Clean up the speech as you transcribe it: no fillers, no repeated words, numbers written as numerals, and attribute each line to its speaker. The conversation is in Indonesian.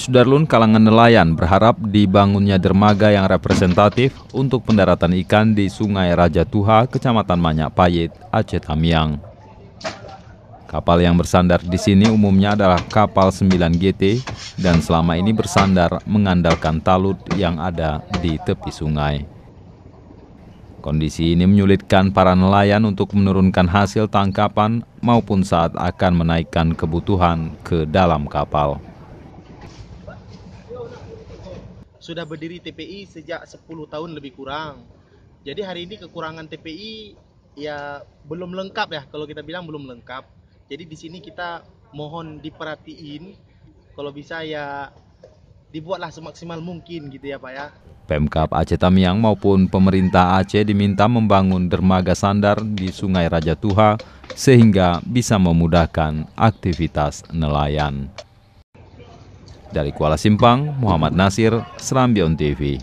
Speaker 1: Sudarlun, kalangan nelayan berharap dibangunnya dermaga yang representatif untuk pendaratan ikan di Sungai Raja Tuha, Kecamatan Manyak Payet, Aceh Tamiang. Kapal yang bersandar di sini umumnya adalah kapal 9 GT dan selama ini bersandar mengandalkan talut yang ada di tepi sungai. Kondisi ini menyulitkan para nelayan untuk menurunkan hasil tangkapan maupun saat akan menaikkan kebutuhan ke dalam kapal.
Speaker 2: Sudah berdiri TPI sejak 10 tahun lebih kurang. Jadi hari ini kekurangan TPI ya belum lengkap ya, kalau kita bilang belum lengkap. Jadi di sini kita mohon diperhatiin, kalau bisa ya dibuatlah semaksimal mungkin gitu ya Pak ya.
Speaker 1: Pemkab Aceh Tamiang maupun pemerintah Aceh diminta membangun dermaga sandar di Sungai Raja Tuha sehingga bisa memudahkan aktivitas nelayan. Dari Kuala Simpang, Muhammad Nasir, Serambion TV.